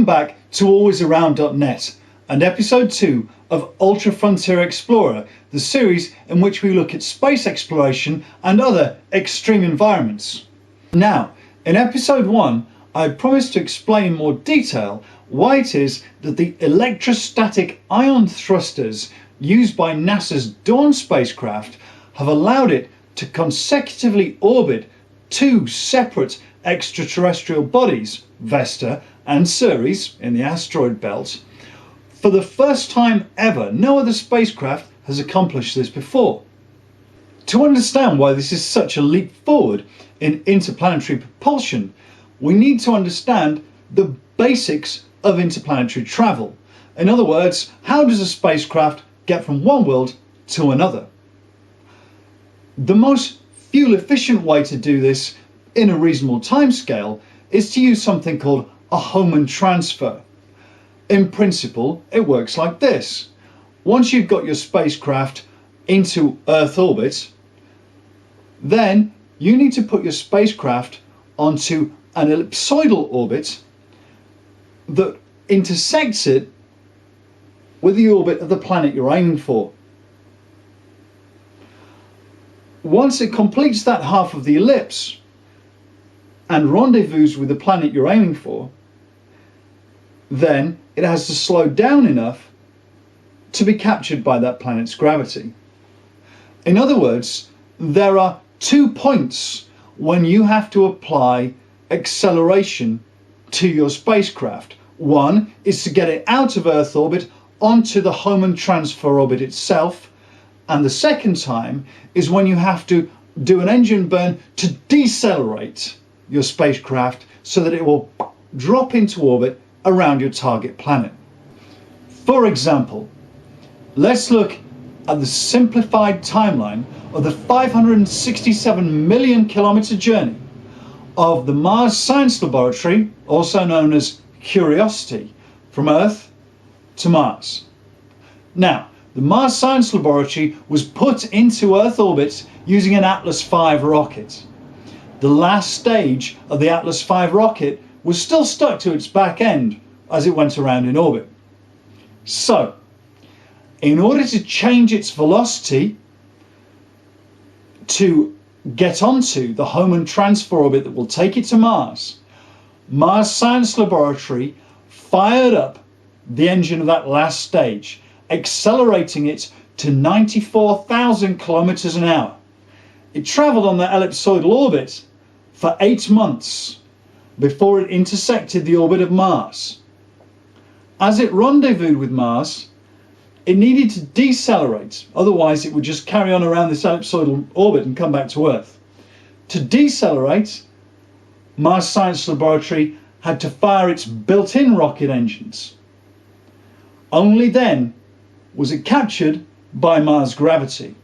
Welcome back to AlwaysAroundNet and episode 2 of Ultra Frontier Explorer, the series in which we look at space exploration and other extreme environments. Now, in episode 1, I promised to explain in more detail why it is that the electrostatic ion thrusters used by NASA's Dawn spacecraft have allowed it to consecutively orbit two separate extraterrestrial bodies, Vesta and Ceres in the asteroid belt. For the first time ever, no other spacecraft has accomplished this before. To understand why this is such a leap forward in interplanetary propulsion, we need to understand the basics of interplanetary travel. In other words, how does a spacecraft get from one world to another? The most fuel efficient way to do this in a reasonable timescale is to use something called a Hohmann Transfer. In principle, it works like this. Once you've got your spacecraft into Earth orbit, then you need to put your spacecraft onto an ellipsoidal orbit that intersects it with the orbit of the planet you're aiming for. Once it completes that half of the ellipse and rendezvous with the planet you're aiming for, then it has to slow down enough to be captured by that planet's gravity. In other words, there are 2 points when you have to apply acceleration to your spacecraft. One is to get it out of Earth orbit onto the Hohmann Transfer orbit itself, and the second time is when you have to do an engine burn to decelerate your spacecraft so that it will drop into orbit around your target planet. For example, let's look at the simplified timeline of the 567 million kilometer journey of the Mars Science Laboratory, also known as Curiosity, from Earth to Mars. Now, the Mars Science Laboratory was put into Earth orbit using an Atlas V rocket. The last stage of the Atlas V rocket was still stuck to its back end as it went around in orbit. So, in order to change its velocity to get onto the Hohmann Transfer orbit that will take it to Mars, Mars Science Laboratory fired up the engine of that last stage, accelerating it to 94,000 kilometers an hour. It traveled on the ellipsoidal orbit for 8 months before it intersected the orbit of Mars. As it rendezvoused with Mars, it needed to decelerate, otherwise it would just carry on around this ellipsoidal orbit and come back to Earth. To decelerate, Mars Science Laboratory had to fire its built-in rocket engines. Only then was it captured by Mars gravity.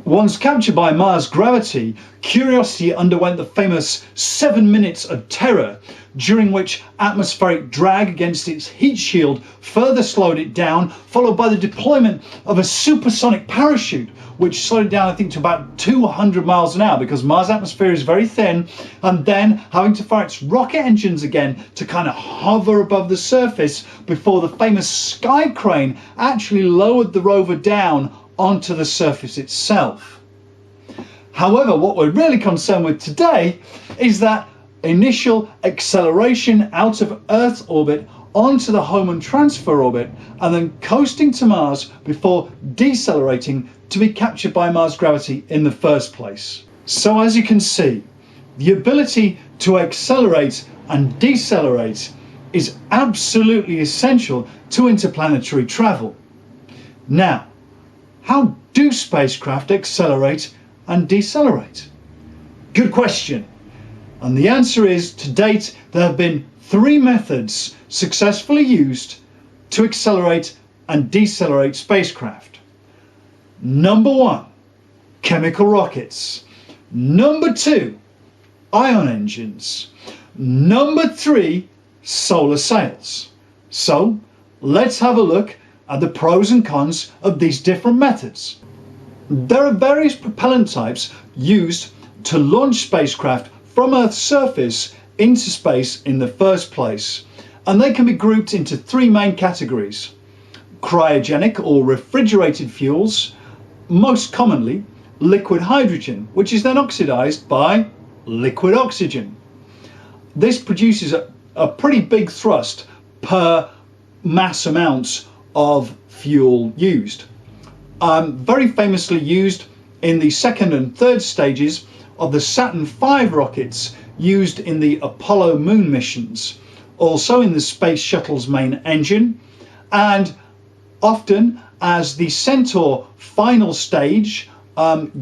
Once captured by Mars gravity, Curiosity underwent the famous 7 minutes of terror, during which atmospheric drag against its heat shield further slowed it down, followed by the deployment of a supersonic parachute, which slowed it down, I think, to about 200 miles an hour because Mars' atmosphere is very thin, and then having to fire its rocket engines again to kind of hover above the surface before the famous sky crane actually lowered the rover down onto the surface itself. However, what we're really concerned with today is that initial acceleration out of Earth orbit onto the Hohmann Transfer orbit and then coasting to Mars before decelerating to be captured by Mars gravity in the first place. So as you can see, the ability to accelerate and decelerate is absolutely essential to interplanetary travel. Now, how do spacecraft accelerate and decelerate? Good question. And the answer is, to date, there have been 3 methods successfully used to accelerate and decelerate spacecraft. Number 1, chemical rockets. Number 2, ion engines. Number 3, solar sails. So let's have a look at the pros and cons of these different methods. There are various propellant types used to launch spacecraft from Earth's surface into space in the first place, And they can be grouped into three main categories: cryogenic or refrigerated fuels, most commonly liquid hydrogen, which is then oxidized by liquid oxygen. This produces a pretty big thrust per mass amounts of fuel used. Very famously used in the second and third stages of the Saturn V rockets used in the Apollo moon missions, also in the Space Shuttle's main engine, and often as the Centaur final stage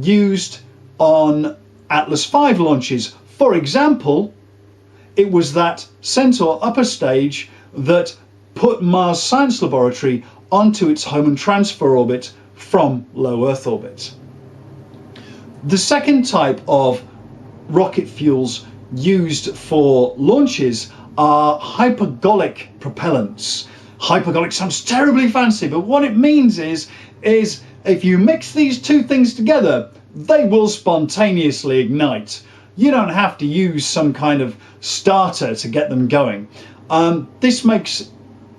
used on Atlas V launches. For example, it was that Centaur upper stage that put Mars Science Laboratory onto its Hohmann Transfer orbit from low Earth orbit. The second type of rocket fuels used for launches are hypergolic propellants. Hypergolic sounds terribly fancy, but what it means is if you mix these two things together, they will spontaneously ignite. You don't have to use some kind of starter to get them going. This makes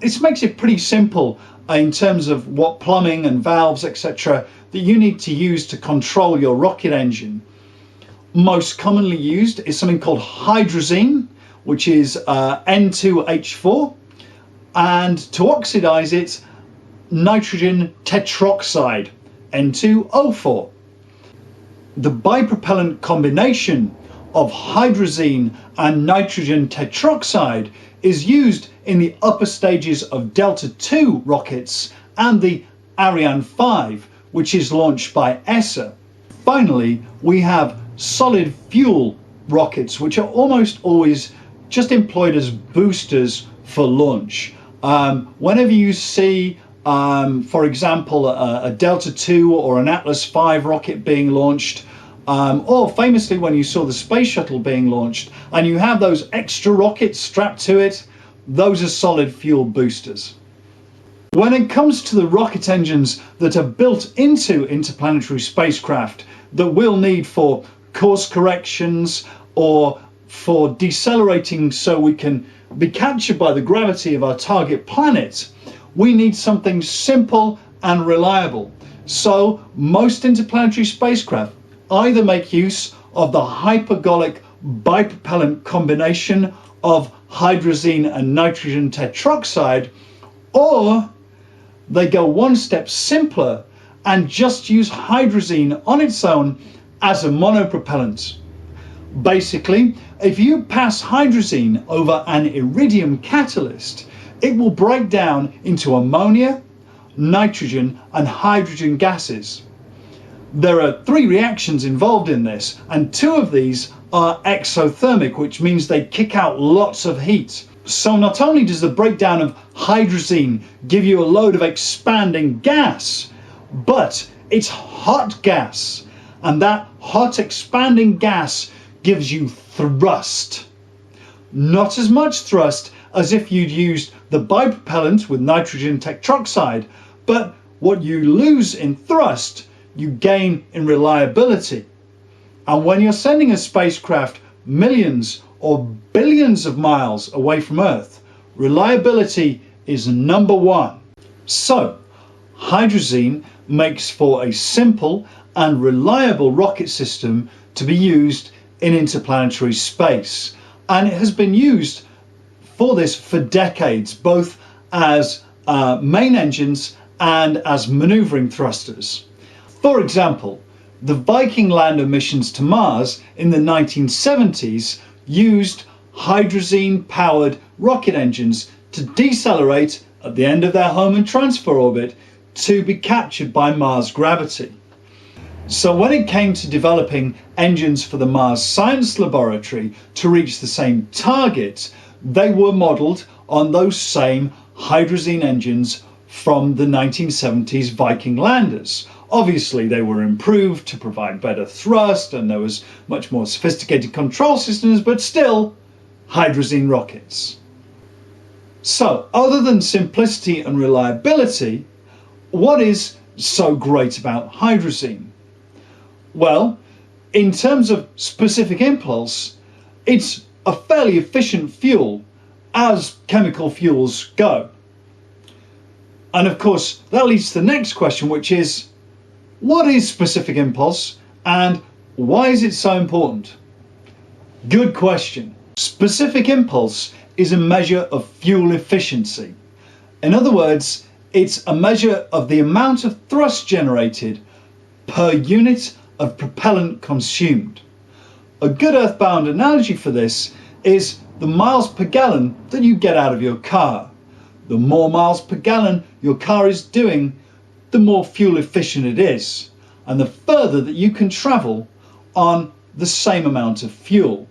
it pretty simple in terms of what plumbing and valves, etc., that you need to use to control your rocket engine. Most commonly used is something called hydrazine, which is N2H4, and to oxidize it, nitrogen tetroxide, N2O4. The bipropellant combination of hydrazine and nitrogen tetroxide is used in the upper stages of Delta II rockets and the Ariane 5, which is launched by ESA. Finally, we have solid fuel rockets, which are almost always just employed as boosters for launch. Whenever you see, for example, a Delta II or an Atlas V rocket being launched, or famously when you saw the space shuttle being launched, and you have those extra rockets strapped to it, those are solid fuel boosters. When it comes to the rocket engines that are built into interplanetary spacecraft that we'll need for course corrections or for decelerating so we can be captured by the gravity of our target planet, we need something simple and reliable. So most interplanetary spacecraft either make use of the hypergolic bipropellant combination of hydrazine and nitrogen tetroxide, or they go one step simpler and just use hydrazine on its own as a monopropellant. Basically, if you pass hydrazine over an iridium catalyst, it will break down into ammonia, nitrogen, and hydrogen gases. There are three reactions involved in this, and two of these are exothermic, which means they kick out lots of heat. So not only does the breakdown of hydrazine give you a load of expanding gas, but it's hot gas, and that hot expanding gas gives you thrust. Not as much thrust as if you'd used the bipropellant with nitrogen tetroxide, but what you lose in thrust, you gain in reliability. And when you're sending a spacecraft millions or billions of miles away from Earth, reliability is number one. So, hydrazine makes for a simple and reliable rocket system to be used in interplanetary space. And it has been used for this for decades, both as main engines and as maneuvering thrusters. For example, the Viking lander missions to Mars in the 1970s used hydrazine-powered rocket engines to decelerate at the end of their Hohmann Transfer orbit to be captured by Mars gravity. So when it came to developing engines for the Mars Science Laboratory to reach the same target, they were modelled on those same hydrazine engines from the 1970s Viking landers. Obviously, they were improved to provide better thrust, and there was much more sophisticated control systems, but still hydrazine rockets. So, other than simplicity and reliability, what is so great about hydrazine? Well, in terms of specific impulse, it's a fairly efficient fuel, as chemical fuels go. And of course, that leads to the next question, which is, what is specific impulse and why is it so important? Good question. Specific impulse is a measure of fuel efficiency. In other words, it's a measure of the amount of thrust generated per unit of propellant consumed. A good Earthbound analogy for this is the miles per gallon that you get out of your car. The more miles per gallon your car is doing, the more fuel efficient it is, and the further that you can travel on the same amount of fuel.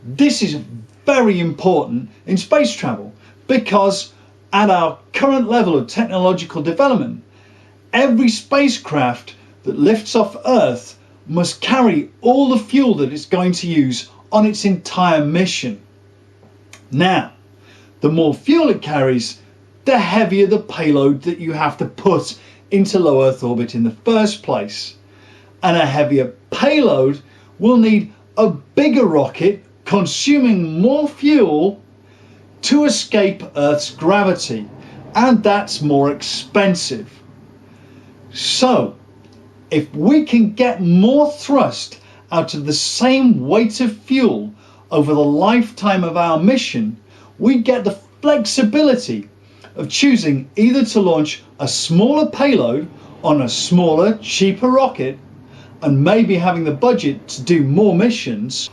This is very important in space travel because at our current level of technological development, every spacecraft that lifts off Earth must carry all the fuel that it's going to use on its entire mission. Now, the more fuel it carries, the heavier the payload that you have to put into low Earth orbit in the first place. And a heavier payload will need a bigger rocket consuming more fuel to escape Earth's gravity, and that's more expensive. So, if we can get more thrust out of the same weight of fuel over the lifetime of our mission, we get the flexibility of choosing either to launch a smaller payload on a smaller, cheaper rocket and maybe having the budget to do more missions,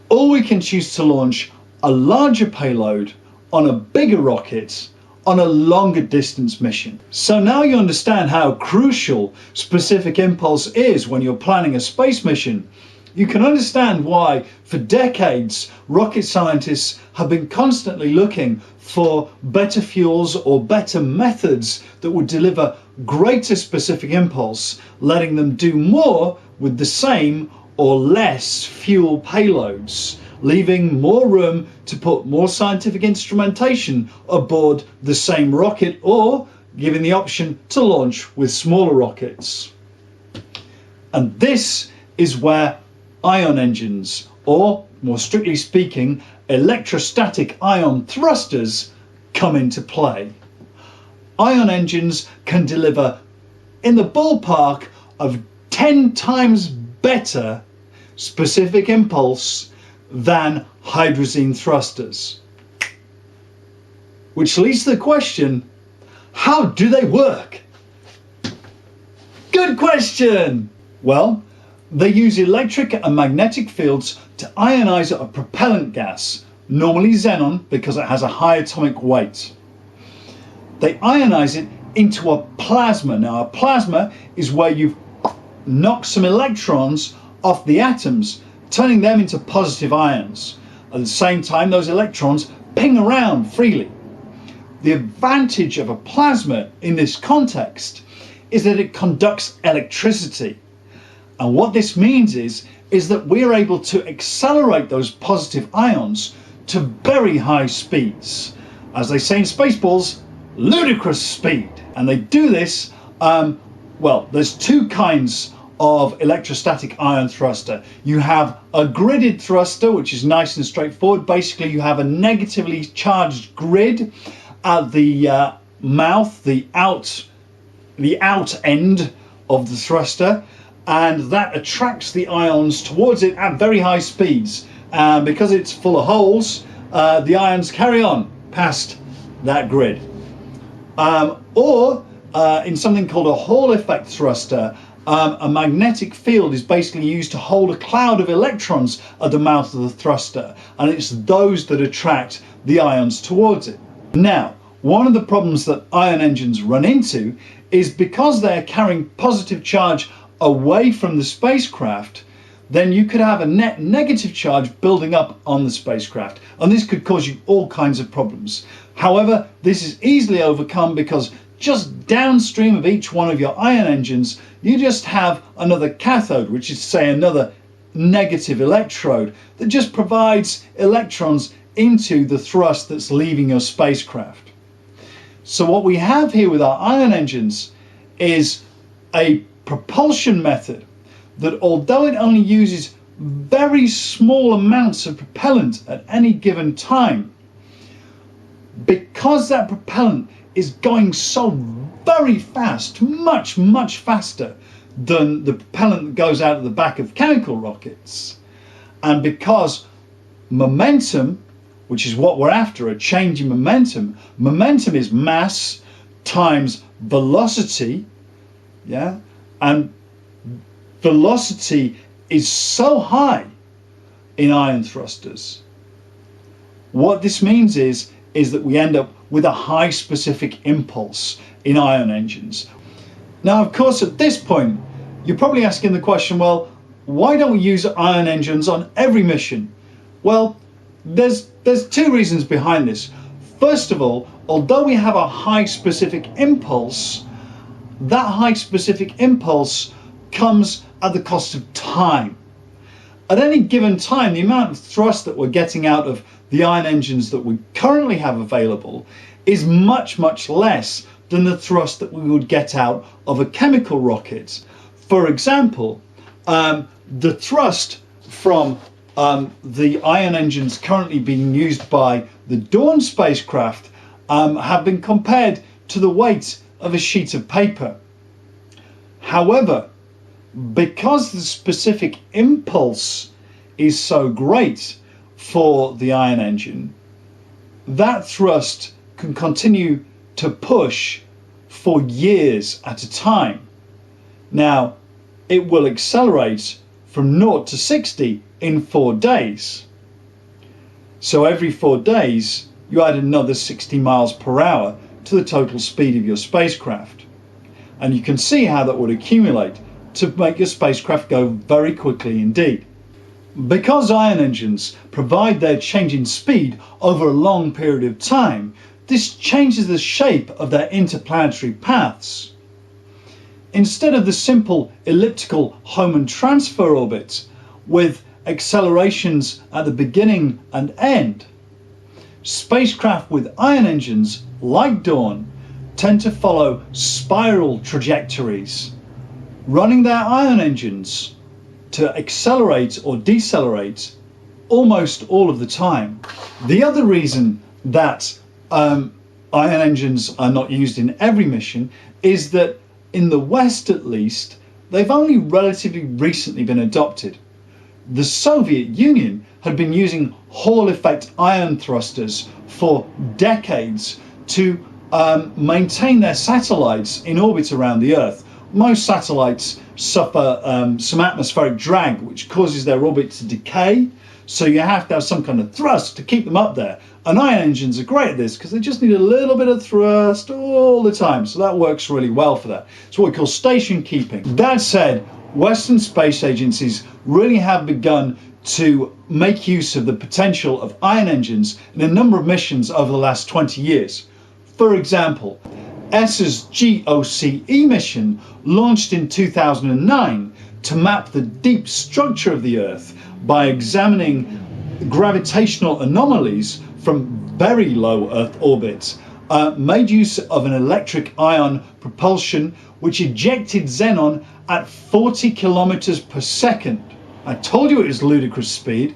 or we can choose to launch a larger payload on a bigger rocket on a longer distance mission. So now you understand how crucial specific impulse is when you're planning a space mission. You can understand why for decades rocket scientists have been constantly looking for better fuels or better methods that would deliver greater specific impulse, letting them do more with the same or less fuel payloads, leaving more room to put more scientific instrumentation aboard the same rocket, or giving the option to launch with smaller rockets. And this is where ion engines, or more strictly speaking, electrostatic ion thrusters, come into play. Ion engines can deliver in the ballpark of 10 times better specific impulse than hydrazine thrusters. Which leads to the question, how do they work? Good question! Well, they use electric and magnetic fields to ionize a propellant gas, normally xenon because it has a high atomic weight. They ionize it into a plasma. Now, a plasma is where you've knocked some electrons off the atoms, turning them into positive ions. At the same time, those electrons ping around freely. The advantage of a plasma in this context is that it conducts electricity. And what this means is that we're able to accelerate those positive ions to very high speeds. As they say in Spaceballs, ludicrous speed. And they do this, well, there's two kinds of electrostatic ion thruster. You have a gridded thruster, which is nice and straightforward. Basically, you have a negatively charged grid at the mouth, the out end of the thruster, and that attracts the ions towards it at very high speeds. And because it's full of holes, the ions carry on past that grid. Or in something called a Hall effect thruster, a magnetic field is basically used to hold a cloud of electrons at the mouth of the thruster, and it's those that attract the ions towards it. Now, one of the problems that ion engines run into is because they're carrying positive charge away from the spacecraft, then you could have a net negative charge building up on the spacecraft, and this could cause you all kinds of problems. However, this is easily overcome because just downstream of each one of your ion engines, you just have another cathode, which is to say another negative electrode that just provides electrons into the thrust that's leaving your spacecraft. So what we have here with our ion engines is a propulsion method that, although it only uses very small amounts of propellant at any given time. Because that propellant is going so very fast, much faster than the propellant that goes out of the back of chemical rockets, and because momentum, which is what we're after, a change in momentum, momentum is mass times velocity, yeah, and velocity is so high in ion thrusters. What this means is that we end up with a high specific impulse in ion engines. Now, of course, at this point, you're probably asking the question, well, why don't we use ion engines on every mission? Well, there's two reasons behind this. First of all, although we have a high specific impulse, that high specific impulse comes at the cost of time. At any given time, the amount of thrust that we're getting out of the ion engines that we currently have available is much less than the thrust that we would get out of a chemical rocket. For example, the thrust from the ion engines currently being used by the Dawn spacecraft have been compared to the weight of a sheet of paper. However, because the specific impulse is so great for the ion engine, that thrust can continue to push for years at a time. Now, it will accelerate from 0 to 60 in 4 days. So every 4 days, you add another 60 miles per hour to the total speed of your spacecraft. And you can see how that would accumulate to make your spacecraft go very quickly indeed. Because ion engines provide their change in speed over a long period of time, this changes the shape of their interplanetary paths. Instead of the simple elliptical Hohmann transfer orbit with accelerations at the beginning and end, spacecraft with ion engines like Dawn tend to follow spiral trajectories, running their ion engines to accelerate or decelerate almost all of the time. The other reason that ion engines are not used in every mission is that in the West at least, they've only relatively recently been adopted. The Soviet Union had been using Hall effect ion thrusters for decades to maintain their satellites in orbit around the Earth. Most satellites suffer some atmospheric drag, which causes their orbit to decay. So you have to have some kind of thrust to keep them up there. And ion engines are great at this because they just need a little bit of thrust all the time. So that works really well for that. It's what we call station keeping. That said, Western space agencies really have begun to make use of the potential of ion engines in a number of missions over the last 20 years. For example, ESA's GOCE mission launched in 2009 to map the deep structure of the Earth by examining gravitational anomalies from very low Earth orbit, made use of an electric ion propulsion which ejected xenon at 40 kilometers per second. I told you it was ludicrous speed.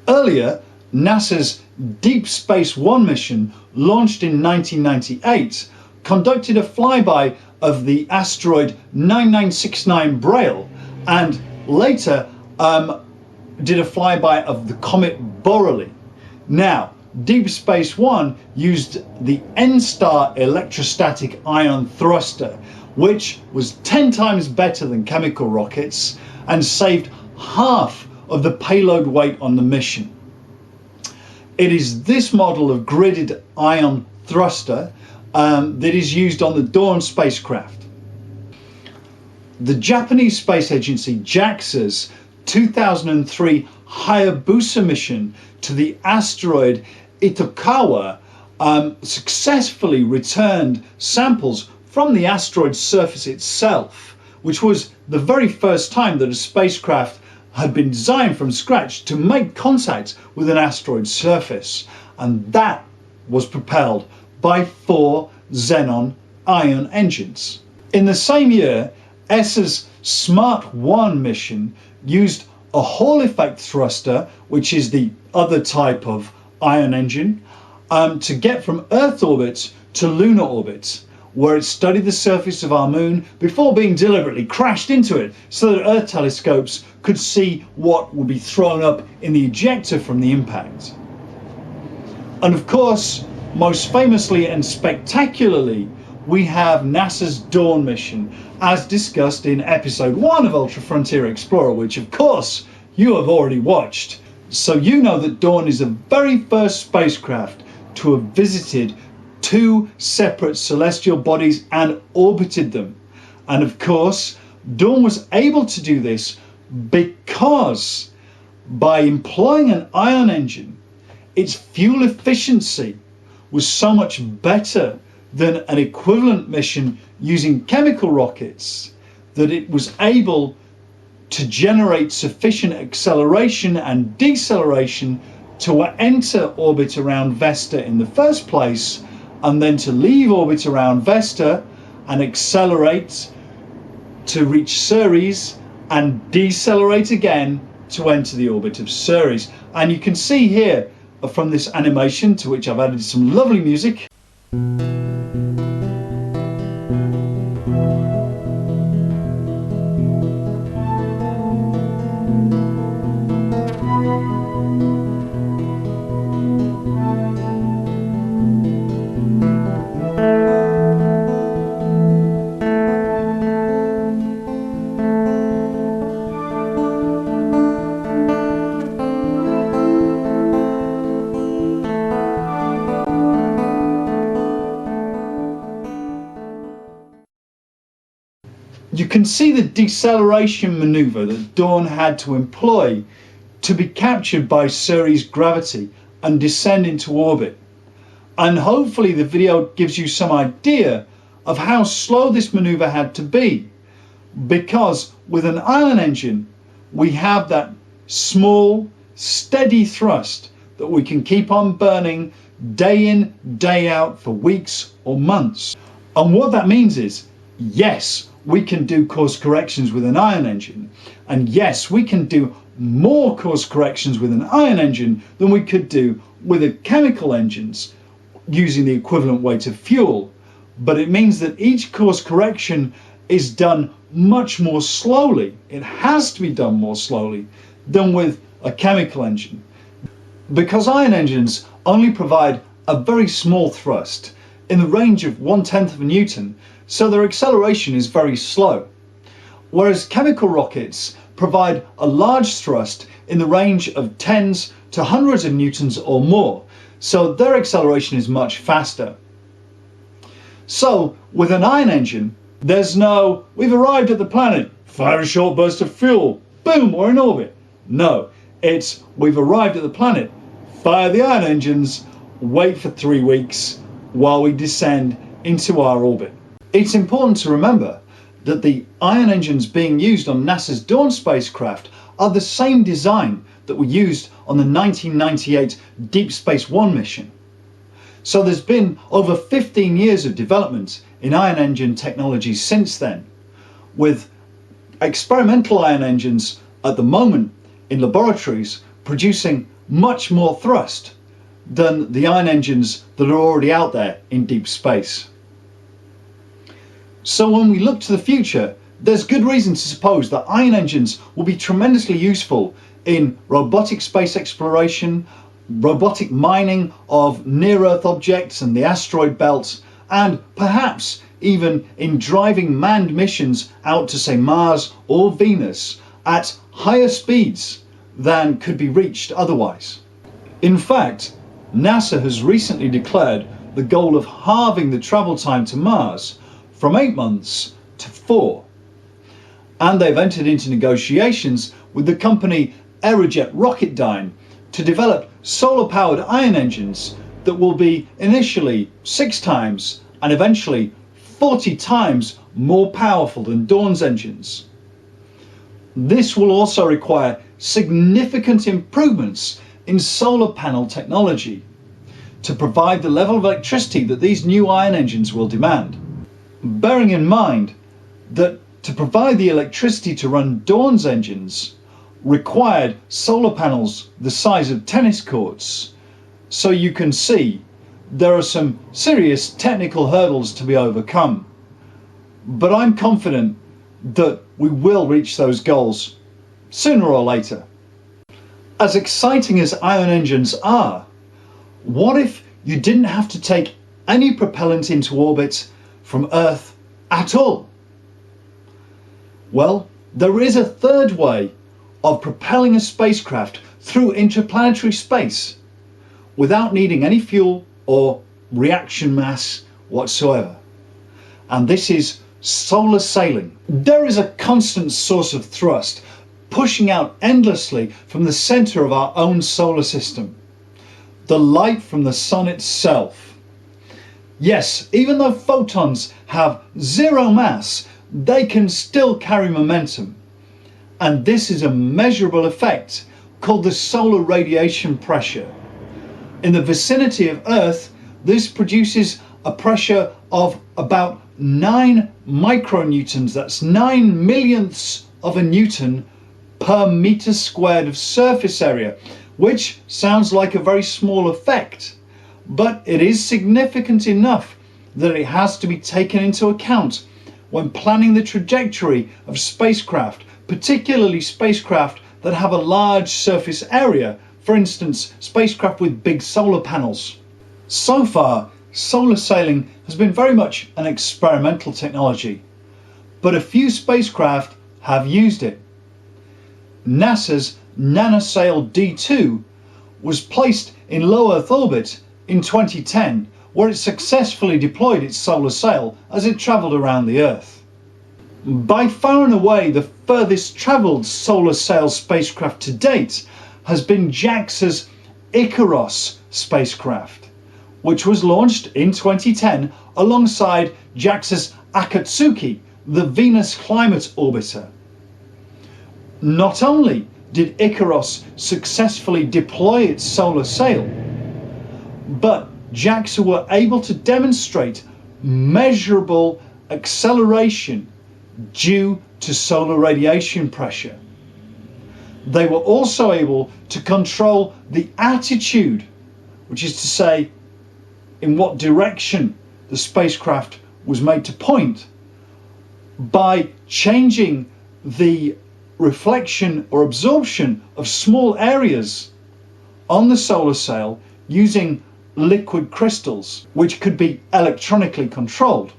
Earlier, NASA's Deep Space One mission, launched in 1998, conducted a flyby of the asteroid 9969 Braille, and later did a flyby of the comet Borrelly. Now, Deep Space One used the N-Star electrostatic ion thruster, which was 10 times better than chemical rockets and saved half of the payload weight on the mission. It is this model of gridded ion thruster that is used on the Dawn spacecraft. The Japanese space agency JAXA's 2003 Hayabusa mission to the asteroid Itokawa successfully returned samples from the asteroid's surface itself, which was the very first time that a spacecraft had been designed from scratch to make contact with an asteroid's surface, and that was propelled by 4 xenon ion engines. In the same year, ESA's Smart 1 mission used a Hall effect thruster, which is the other type of ion engine, to get from Earth orbit to lunar orbit, where it studied the surface of our moon before being deliberately crashed into it so that Earth telescopes could see what would be thrown up in the ejector from the impact. And of course, most famously and spectacularly, we have NASA's Dawn mission, as discussed in episode 1 of Ultra Frontier Explorer, which of course you have already watched. So you know that Dawn is the very first spacecraft to have visited 2 separate celestial bodies and orbited them. And of course, Dawn was able to do this because by employing an ion engine, its fuel efficiency was so much better than an equivalent mission using chemical rockets that it was able to generate sufficient acceleration and deceleration to enter orbit around Vesta in the first place, and then to leave orbit around Vesta and accelerate to reach Ceres and decelerate again to enter the orbit of Ceres. And you can see here from this animation, to which I've added some lovely music, you can see the deceleration maneuver that Dawn had to employ to be captured by Ceres gravity and descend into orbit. And hopefully the video gives you some idea of how slow this maneuver had to be, because with an ion engine we have that small, steady thrust that we can keep on burning day in, day out for weeks or months. And what that means is, yes, we can do course corrections with an ion engine, and yes, we can do more course corrections with an ion engine than we could do with a chemical engines using the equivalent weight of fuel. But it means that each course correction is done much more slowly. It has to be done more slowly than with a chemical engine, because ion engines only provide a very small thrust in the range of 1/10 of a Newton, so their acceleration is very slow. Whereas chemical rockets provide a large thrust in the range of tens to hundreds of newtons or more, so their acceleration is much faster. So with an ion engine, there's no, we've arrived at the planet, fire a short burst of fuel, boom, we're in orbit. No, it's, we've arrived at the planet, fire the ion engines, wait for 3 weeks while we descend into our orbit. It's important to remember that the ion engines being used on NASA's Dawn spacecraft are the same design that were used on the 1998 Deep Space One mission. So there's been over 15 years of development in ion engine technology since then, with experimental ion engines at the moment in laboratories producing much more thrust than the ion engines that are already out there in deep space. So when we look to the future, there's good reason to suppose that ion engines will be tremendously useful in robotic space exploration, robotic mining of near-Earth objects and the asteroid belt, and perhaps even in driving manned missions out to, say, Mars or Venus at higher speeds than could be reached otherwise. In fact, NASA has recently declared the goal of halving the travel time to Mars from 8 months to 4. And they've entered into negotiations with the company Aerojet Rocketdyne to develop solar-powered ion engines that will be initially 6 times and eventually 40 times more powerful than Dawn's engines. This will also require significant improvements in solar panel technology to provide the level of electricity that these new ion engines will demand. Bearing in mind that to provide the electricity to run Dawn's engines, required solar panels the size of tennis courts. So you can see there are some serious technical hurdles to be overcome. But I'm confident that we will reach those goals sooner or later. As exciting as ion engines are, what if you didn't have to take any propellant into orbit from Earth at all? Well, there is a third way of propelling a spacecraft through interplanetary space without needing any fuel or reaction mass whatsoever. And this is solar sailing. There is a constant source of thrust pushing out endlessly from the center of our own solar system, the light from the sun itself. Yes, even though photons have zero mass, they can still carry momentum. And this is a measurable effect called the solar radiation pressure. In the vicinity of Earth, this produces a pressure of about 9 micronewtons, that's 9 millionths of a newton per meter squared of surface area, which sounds like a very small effect, but it is significant enough that it has to be taken into account when planning the trajectory of spacecraft, particularly spacecraft that have a large surface area, for instance, spacecraft with big solar panels. So far, solar sailing has been very much an experimental technology, but a few spacecraft have used it. NASA's NanoSail D2 was placed in low Earth orbit in 2010, where it successfully deployed its solar sail as it travelled around the Earth. By far and away the furthest travelled solar sail spacecraft to date has been JAXA's IKAROS spacecraft, which was launched in 2010 alongside JAXA's Akatsuki, the Venus Climate Orbiter. Not only did IKAROS successfully deploy its solar sail, but JAXA were able to demonstrate measurable acceleration due to solar radiation pressure. They were also able to control the attitude, which is to say, in what direction the spacecraft was made to point, by changing the reflection or absorption of small areas on the solar sail using liquid crystals, which could be electronically controlled.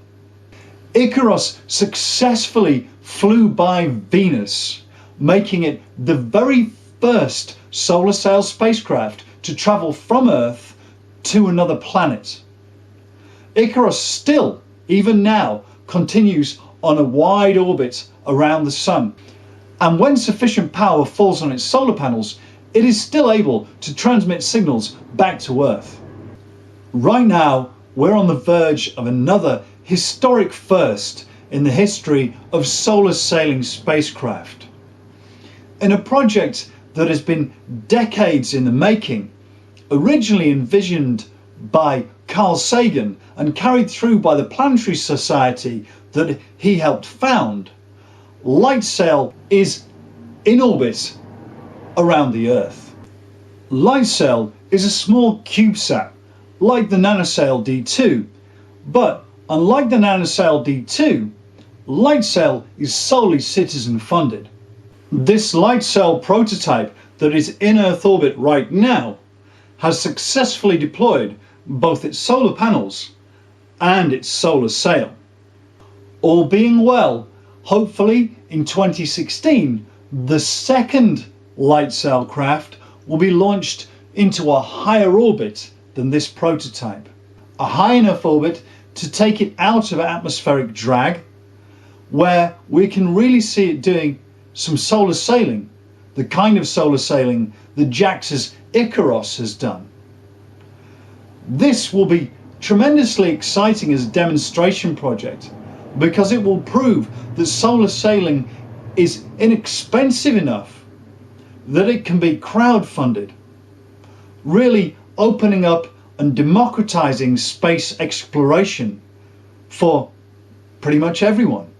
IKAROS successfully flew by Venus, making it the very first solar sail spacecraft to travel from Earth to another planet. IKAROS still, even now, continues on a wide orbit around the Sun, and when sufficient power falls on its solar panels, it is still able to transmit signals back to Earth. Right now, we're on the verge of another historic first in the history of solar sailing spacecraft. In a project that has been decades in the making, originally envisioned by Carl Sagan and carried through by the Planetary Society that he helped found, LightSail is in orbit around the Earth. LightSail is a small CubeSat, like the NanoSail D2, but unlike the NanoSail D2, LightSail is solely citizen funded. This LightSail prototype that is in Earth orbit right now has successfully deployed both its solar panels and its solar sail. All being well, hopefully in 2016, the second LightSail craft will be launched into a higher orbit than this prototype. A high enough orbit to take it out of atmospheric drag, where we can really see it doing some solar sailing, the kind of solar sailing that JAXA's IKAROS has done. This will be tremendously exciting as a demonstration project, because it will prove that solar sailing is inexpensive enough that it can be crowdfunded, really opening up and democratizing space exploration for pretty much everyone.